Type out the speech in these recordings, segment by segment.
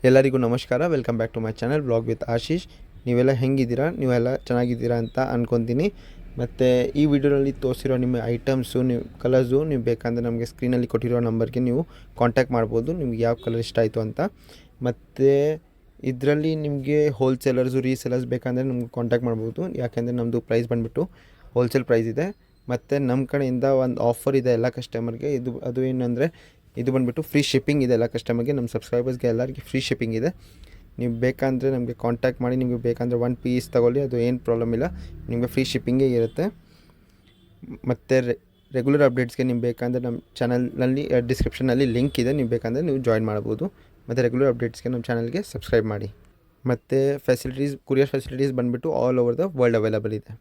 ಎಲ್ಲರಿಗೂ ನಮಸ್ಕಾರ. Welcome back to my channel blog with Ashish. ನೀವೆಲ್ಲ ಹೆಂಗಿದ್ದೀರಾ? ನೀವೆಲ್ಲ ಚೆನ್ನಾಗಿದ್ದೀರಾ ಅಂತ ಅಂದ್ಕೊತೀನಿ. ಮತ್ತು ಈ ವಿಡಿಯೋದಲ್ಲಿ ತೋರಿಸಿರೋ ನಿಮ್ಮ ಐಟಮ್ಸು, ನೀವು ಕಲರ್ಸು ನೀವು ಬೇಕಂದರೆ ನಮಗೆ ಸ್ಕ್ರೀನಲ್ಲಿ ಕೊಟ್ಟಿರೋ ನಂಬರ್ಗೆ ನೀವು ಕಾಂಟ್ಯಾಕ್ಟ್ ಮಾಡ್ಬೋದು, ನಿಮ್ಗೆ ಯಾವ ಕಲರ್ ಇಷ್ಟ ಆಯಿತು ಅಂತ. ಮತ್ತು ಇದರಲ್ಲಿ ನಿಮಗೆ ಹೋಲ್ಸೇಲರ್ಸು ರೀಸೇಲರ್ಸ್ ಬೇಕಂದರೆ ನಮ್ಗೆ ಕಾಂಟ್ಯಾಕ್ಟ್ ಮಾಡ್ಬೋದು. ಯಾಕೆಂದರೆ ನಮ್ಮದು ಪ್ರೈಸ್ ಬಂದುಬಿಟ್ಟು ಹೋಲ್ಸೇಲ್ ಪ್ರೈಸ್ ಇದೆ. ಮತ್ತು ನಮ್ಮ ಕಡೆಯಿಂದ ಒಂದು ಆಫರ್ ಇದೆ ಎಲ್ಲ ಕಸ್ಟಮರ್ಗೆ. ಅದು ಏನಂದರೆ ಇದು ಬಂದುಬಿಟ್ಟು ಫ್ರೀ ಶಿಪ್ಪಿಂಗ್ ಇದೆ ಎಲ್ಲ ಕಸ್ಟಮರ್ಗೆ. ನಮ್ಮ ಸಬ್ಸ್ಕ್ರೈಬರ್ಸ್ಗೆ ಎಲ್ಲರಿಗೆ ಫ್ರೀ ಶಿಪ್ಪಿಂಗ್ ಇದೆ. ನೀವು ಬೇಕಂದರೆ ನಮಗೆ ಕಾಂಟ್ಯಾಕ್ಟ್ ಮಾಡಿ. ನಿಮಗೆ ಬೇಕಂದರೆ 1 ಪೀಸ್ ತೊಗೊಳ್ಳಿ, ಅದು ಏನು ಪ್ರಾಬ್ಲಮ್ ಇಲ್ಲ, ನಿಮಗೆ ಫ್ರೀ ಶಿಪ್ಪಿಂಗೇ ಇರುತ್ತೆ. ಮತ್ತು ರೆಗ್ಯುಲರ್ ಅಪ್ಡೇಟ್ಸ್ಗೆ ನೀವು ಬೇಕಂದರೆ ನಮ್ಮ ಚಾನಲ್ನಲ್ಲಿ ಡಿಸ್ಕ್ರಿಪ್ಷನಲ್ಲಿ ಲಿಂಕ್ ಇದೆ, ನೀವು ಬೇಕಂದರೆ ನೀವು ಜಾಯಿನ್ ಮಾಡ್ಬೋದು. ಮತ್ತು ರೆಗ್ಯುಲರ್ ಅಪ್ಡೇಟ್ಸ್ಗೆ ನಮ್ಮ ಚಾನಲ್ಗೆ ಸಬ್ಸ್ಕ್ರೈಬ್ ಮಾಡಿ. ಮತ್ತು ಫೆಸಿಲಿಟೀಸ್, ಕೊರಿಯರ್ ಫೆಸಿಲಿಟೀಸ್ ಬಂದುಬಿಟ್ಟು all over the world available ಇದೆ.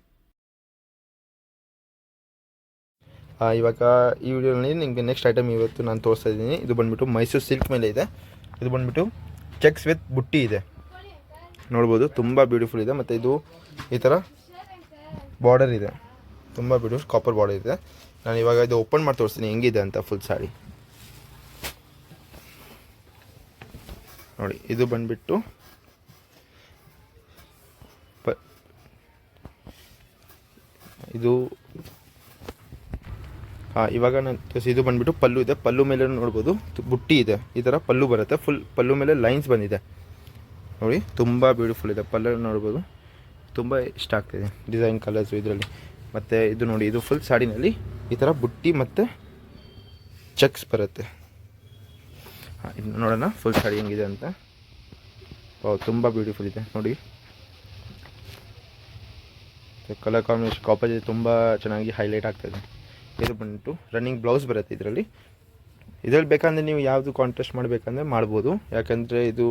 ಇವಾಗ ಈ ವಿಡಿಯೋನಲ್ಲಿ ನಿಮಗೆ ನೆಕ್ಸ್ಟ್ ಐಟಮ್ ಇವತ್ತು ನಾನು ತೋರಿಸ್ತಾ ಇದ್ದೀನಿ. ಇದು ಬಂದುಬಿಟ್ಟು ಮೈಸೂರು ಸಿಲ್ಕ್ ಮೇಲೆ ಇದೆ. ಇದು ಬಂದುಬಿಟ್ಟು ಚೆಕ್ಸ್ ವಿತ್ ಬುಟ್ಟಿ ಇದೆ, ನೋಡ್ಬೋದು, ತುಂಬ ಬ್ಯೂಟಿಫುಲ್ ಇದೆ. ಮತ್ತು ಇದು ಈ ಥರ ಬಾರ್ಡರ್ ಇದೆ, ತುಂಬ ಬ್ಯೂಟಿಫುಲ್ ಕಾಪರ್ ಬಾರ್ಡರ್ ಇದೆ. ನಾನು ಇವಾಗ ಇದು ಓಪನ್ ಮಾಡಿ ತೋರಿಸ್ತೀನಿ ಹೆಂಗಿದೆ ಅಂತ. ಫುಲ್ ಸಾಡಿ ನೋಡಿ. ಇದು ಬಂದುಬಿಟ್ಟು ಇದು ಇವಾಗ ನಾನು ಇದು ಬಂದುಬಿಟ್ಟು ಪಲ್ಲು ಇದೆ. ಪಲ್ಲು ಮೇಲೆ ನೋಡ್ಬೋದು ಬುಟ್ಟಿ ಇದೆ, ಈ ಥರ ಪಲ್ಲು ಬರುತ್ತೆ. ಫುಲ್ ಪಲ್ಲು ಮೇಲೆ ಲೈನ್ಸ್ ಬಂದಿದೆ ನೋಡಿ, ತುಂಬ ಬ್ಯೂಟಿಫುಲ್ ಇದೆ. ಪಲ್ಲು ನೋಡ್ಬೋದು, ತುಂಬ ಇಷ್ಟ ಆಗ್ತಿದೆ ಡಿಸೈನ್, ಕಲರ್ಸು ಇದರಲ್ಲಿ. ಮತ್ತು ಇದು ನೋಡಿ, ಇದು ಫುಲ್ ಸಾಡಿನಲ್ಲಿ ಈ ಥರ ಬುಟ್ಟಿ ಮತ್ತು ಚೆಕ್ಸ್ ಬರುತ್ತೆ. ಇದು ನೋಡೋಣ ಫುಲ್ ಸಾಡಿ ಹೆಂಗಿದೆ ಅಂತ. ತುಂಬ ಬ್ಯೂಟಿಫುಲ್ ಇದೆ ನೋಡಿ. ಕಲರ್ ಕಾಂಬಿನೇಷನ್ ಕಾಪರ್ ತುಂಬ ಚೆನ್ನಾಗಿ ಹೈಲೈಟ್ ಆಗ್ತಾಯಿದೆ. ಇದು ಬಂದುಬಿಟ್ಟು ರನ್ನಿಂಗ್ ಬ್ಲೌಸ್ ಬರುತ್ತೆ ಇದರಲ್ಲಿ. ಬೇಕಂದರೆ ನೀವು ಯಾವುದು ಕಾಂಟ್ರಾಸ್ಟ್ ಮಾಡಬೇಕಂದ್ರೆ ಮಾಡ್ಬೋದು. ಯಾಕಂದರೆ ಇದು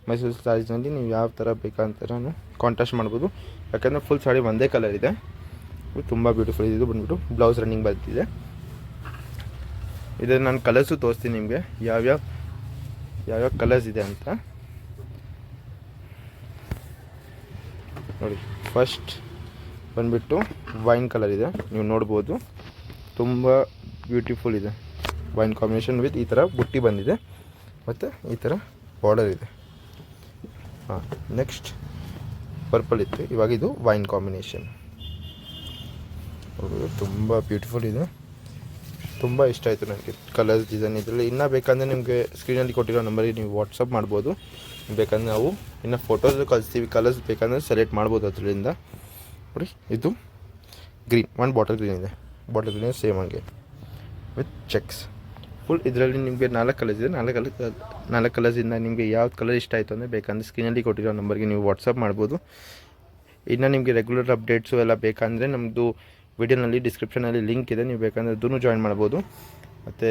ಮೈಸೂರು ಸ್ಯಾರೀಸ್ನಲ್ಲಿ ನೀವು ಯಾವ ಥರ ಬೇಕಂತ ಕಾಂಟ್ರಾಸ್ಟ್ ಮಾಡ್ಬೋದು. ಯಾಕಂದರೆ ಫುಲ್ ಸಾಡಿ ಒಂದೇ ಕಲರ್ ಇದೆ, ತುಂಬ ಬ್ಯೂಟಿಫುಲ್ ಇದೆ. ಇದು ಬಂದುಬಿಟ್ಟು ಬ್ಲೌಸ್ ರನ್ನಿಂಗ್ ಬರ್ತಿದೆ. ಇದನ್ನು ನಾನು ಕಲರ್ಸು ತೋರಿಸ್ತೀನಿ ನಿಮಗೆ, ಯಾವ್ಯಾವ ಕಲರ್ಸ್ ಇದೆ ಅಂತ ನೋಡಿ. ಫಸ್ಟ್ ಬಂದುಬಿಟ್ಟು ವೈನ್ ಕಲರ್ ಇದೆ, ನೀವು ನೋಡ್ಬೋದು, ತುಂಬ ಬ್ಯೂಟಿಫುಲ್ ಇದೆ. ವೈನ್ ಕಾಂಬಿನೇಷನ್ ವಿತ್ ಈ ಥರ ಬುಟ್ಟಿ ಬಂದಿದೆ ಮತ್ತು ಈ ಥರ ಬಾರ್ಡರ್ ಇದೆ. ನೆಕ್ಸ್ಟ್ ಪರ್ಪಲ್ ಇತ್ತು, ಇವಾಗ ಇದು ವೈನ್ ಕಾಂಬಿನೇಷನ್. ತುಂಬ ಬ್ಯೂಟಿಫುಲ್ ಇದೆ, ತುಂಬ ಇಷ್ಟ ಆಯಿತು ನನಗೆ ಕಲರ್ಸ್, ಡಿಸೈನ್ ಇದರಲ್ಲಿ. ಇನ್ನೂ ಬೇಕಂದರೆ ನಿಮಗೆ ಸ್ಕ್ರೀನಲ್ಲಿ ಕೊಟ್ಟಿರೋ ನಂಬರಿಗೆ ನೀವು ವಾಟ್ಸಪ್ ಮಾಡ್ಬೋದು. ಬೇಕಂದರೆ ನಾವು ಇನ್ನು ಫೋಟೋಸ್ ಕಳಿಸ್ತೀವಿ. ಕಲರ್ಸ್ ಬೇಕಂದರೆ ಸೆಲೆಕ್ಟ್ ಮಾಡ್ಬೋದು ಅದರಿಂದ ನೋಡಿ. ಇದು ಗ್ರೀನ್, ಒಂದು ಬಾಟಲ್ ಗ್ರೀನ್ ಇದೆ, ಬಾಟಲ್ ಗ್ರೀನ್ ಸೇಮ್ ಹಂಗೆ ವಿತ್ ಚೆಕ್ಸ್ ಫುಲ್. ಇದರಲ್ಲಿ ನಿಮಗೆ 4 ಕಲರ್ಸ್ ಇದೆ. 4 ಕಲರ್ಸಿಂದ ನಿಮಗೆ ಯಾವ್ದು ಕಲರ್ ಇಷ್ಟ ಆಯಿತು ಅಂದರೆ ಬೇಕಂದರೆ ಸ್ಕ್ರೀನಲ್ಲಿ ಕೊಟ್ಟಿರೋ ನಂಬರ್ಗೆ ನೀವು ವಾಟ್ಸಪ್ ಮಾಡ್ಬೋದು. ಇನ್ನು ನಿಮಗೆ ರೆಗ್ಯುಲರ್ ಅಪ್ಡೇಟ್ಸು ಎಲ್ಲ ಬೇಕಂದರೆ ನಮ್ಮದು ವಿಡಿಯೋನಲ್ಲಿ ಡಿಸ್ಕ್ರಿಪ್ಷನಲ್ಲಿ ಲಿಂಕ್ ಇದೆ, ನೀವು ಬೇಕಂದರೆ ಅದನ್ನು ಜಾಯಿನ್ ಮಾಡ್ಬೋದು. ಮತ್ತು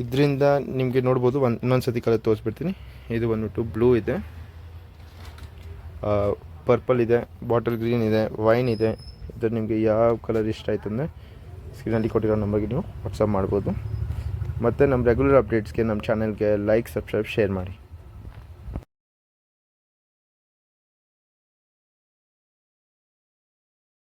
ಇದರಿಂದ ನಿಮಗೆ ನೋಡ್ಬೋದು, ಇನ್ನೊಂದು ಸತಿ ಕಲರ್ ತೋರಿಸ್ಬಿಡ್ತೀನಿ. ಇದು ಬಂದುಬಿಟ್ಟು ಬ್ಲೂ ಇದೆ, ಪರ್ಪಲ್ ಇದೆ, ಬಾಟಲ್ ಗ್ರೀನ್ ಇದೆ, ವೈನ್ ಇದೆ. ಇದು ನಿಮಗೆ ಯಾವ ಕಲರ್ ಇಷ್ಟ ಆಯಿತು ಅಂದರೆ ಸ್ಕ್ರೀನಲ್ಲಿ ಕೊಟ್ಟಿರೋ ನಂಬರ್ಗೆ ನೀವು ವಾಟ್ಸಪ್ ಮಾಡ್ಬೋದು. ಮತ್ತು ನಮ್ಮ ರೆಗ್ಯುಲರ್ ಅಪ್ಡೇಟ್ಸ್ಗೆ ನಮ್ಮ ಚಾನಲ್ಗೆ ಲೈಕ್, ಸಬ್ಸ್ಕ್ರೈಬ್, ಶೇರ್ ಮಾಡಿ.